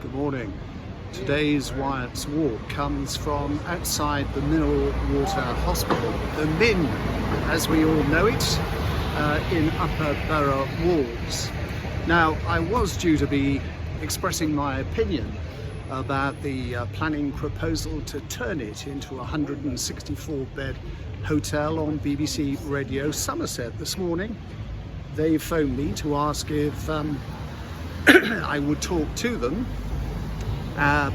Good morning. Today's Wyatt's walk comes from outside the Mineral Water Hospital, the MIN as we all know it, in Upper Borough Walls. Now, I was due to be expressing my opinion about the planning proposal to turn it into a 164-bed hotel on BBC Radio Somerset this morning. They phoned me to ask if I would talk to them,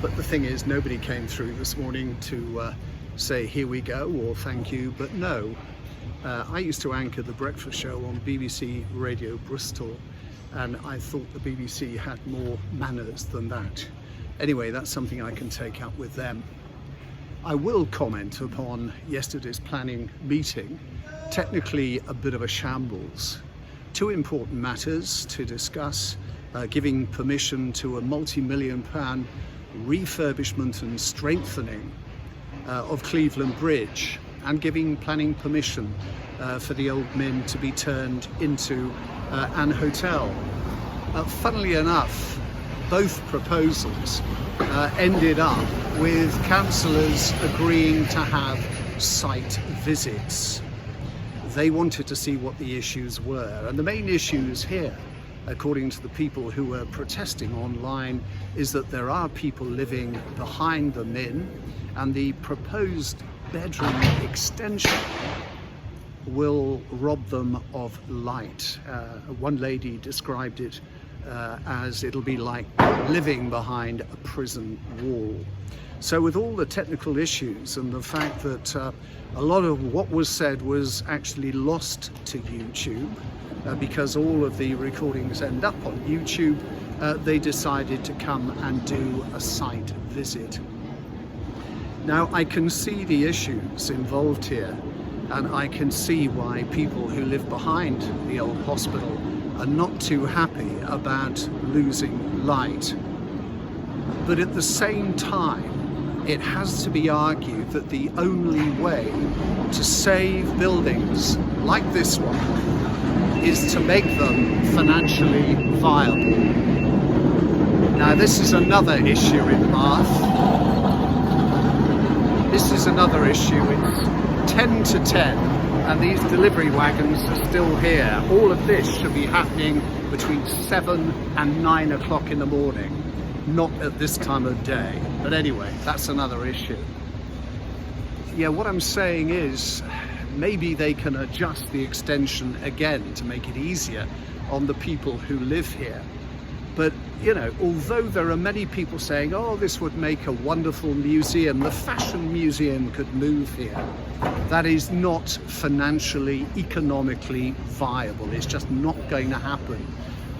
but the thing is, nobody came through this morning to say here we go or thank you. But no, I used to anchor the breakfast show on BBC Radio Bristol, and I thought the BBC had more manners than that. Anyway, that's something I can take up with them. I will comment upon yesterday's planning meeting. Technically a bit of a shambles. Two important matters to discuss: giving permission to a multi-million-pound refurbishment and strengthening of Cleveland Bridge, and giving planning permission for the old MIN to be turned into an hotel. Funnily enough, both proposals ended up with councillors agreeing to have site visits. They wanted to see what the issues were, and the main issues here, according to the people who were protesting online, is that there are people living behind the MIN, and the proposed bedroom extension will rob them of light. One lady described it as it'll be like living behind a prison wall. So with all the technical issues and the fact that a lot of what was said was actually lost to YouTube, because all of the recordings end up on YouTube, they decided to come and do a site visit. Now, I can see the issues involved here, and I can see why people who live behind the old hospital are not too happy about losing light. But at the same time, it has to be argued that the only way to save buildings like this one is to make them financially viable. Now, this is another issue in Bath. This is another issue. It's 10 to 10, and these delivery wagons are still here. All of this should be happening between 7 and 9 o'clock in the morning, not at this time of day. But anyway, that's another issue. Yeah, what I'm saying is, maybe they can adjust the extension again to make it easier on the people who live here. But, you know, although there are many people saying, oh, this would make a wonderful museum, the fashion museum could move here, that is not financially, economically viable. It's just not going to happen.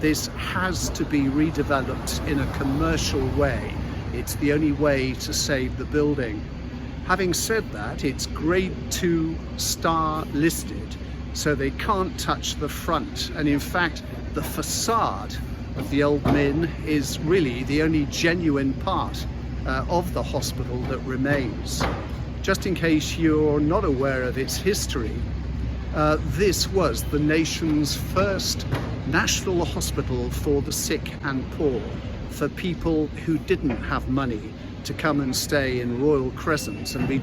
This has to be redeveloped in a commercial way. It's the only way to save the building. Having said that, it's grade 2 star listed, so they can't touch the front. And in fact, the facade of the old MIN is really the only genuine part of the hospital that remains. Just in case you're not aware of its history, this was the nation's first national hospital for the sick and poor, for people who didn't have money to come and stay in Royal Crescent and be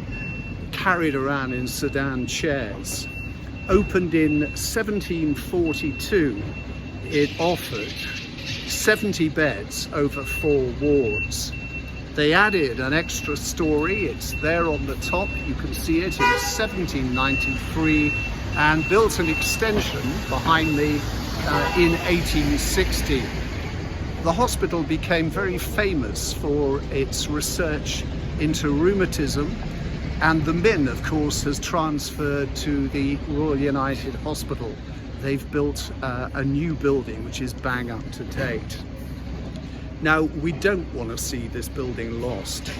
carried around in sedan chairs. Opened in 1742, it offered 70 beds over 4 wards. They added an extra story, it's there on the top, you can see it, in 1793, and built an extension behind me in 1860. The hospital became very famous for its research into rheumatism, and the MIN, of course, has transferred to the Royal United Hospital. They've built a new building which is bang up to date. Now, we don't want to see this building lost.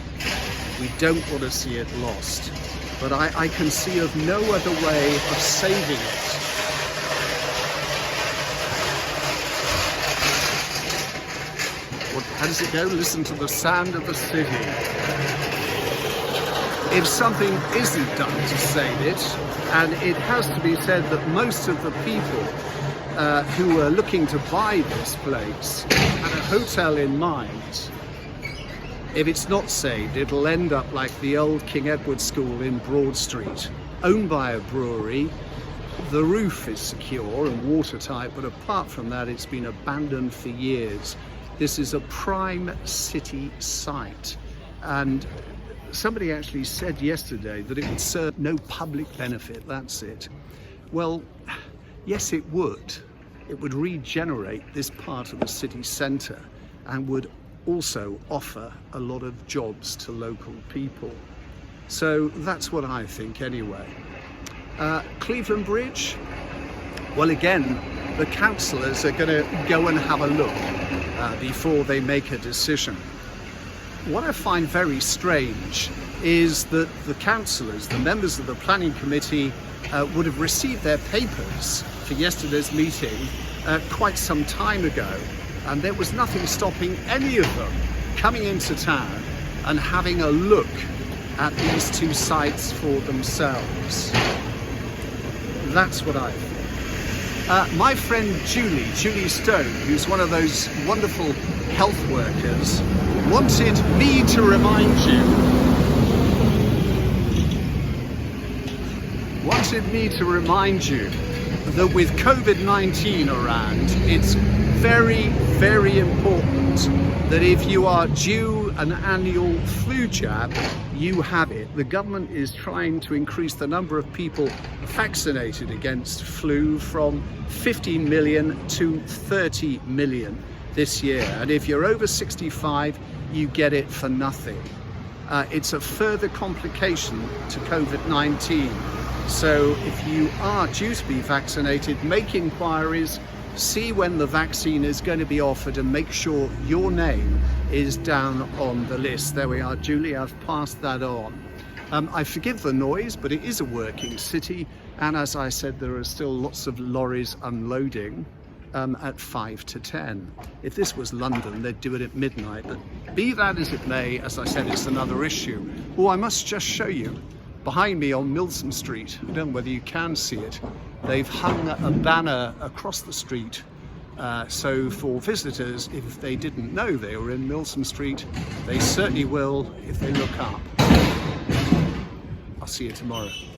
We don't want to see it lost. But I can see of no other way of saving it. How does it go? Listen to the sound of the city. If something isn't done to save it, and it has to be said that most of the people who were looking to buy this place had a hotel in mind, If it's not saved, it'll end up like the old King Edward School in Broad Street, owned by a brewery. The roof is secure and watertight, but apart from that, it's been abandoned for years. This is a prime city site, and somebody actually said yesterday that it would serve no public benefit. That's it. Well, yes, it would. It would regenerate this part of the city centre and would also offer a lot of jobs to local people. So that's what I think anyway. Cleveland Bridge, well, again, the councillors are going to go and have a look before they make a decision. What I find very strange is that the councillors, the members of the planning committee, would have received their papers for yesterday's meeting quite some time ago, and there was nothing stopping any of them coming into town and having a look at these two sites for themselves. That's what I think. My friend Julie Stone, who's one of those wonderful health workers, wanted me to remind you that with COVID-19 around, it's very, very important that if you are due an annual flu jab, you have it. The government is trying to increase the number of people vaccinated against flu from 15 million to 30 million this year. And if you're over 65, you get it for nothing. It's a further complication to COVID-19. So if you are due to be vaccinated, make inquiries, see when the vaccine is going to be offered, and make sure your name is down on the list. There we are, Julie, I've passed that on. I forgive the noise, but it is a working city, and as I said, there are still lots of lorries unloading at 5 to 10. If this was London, they'd do it at midnight, but be that as it may, as I said, it's another issue. Oh, I must just show you. Behind me on Milsom Street, I don't know whether you can see it, they've hung a banner across the street. So for visitors, if they didn't know they were in Milsom Street, they certainly will if they look up. I'll see you tomorrow.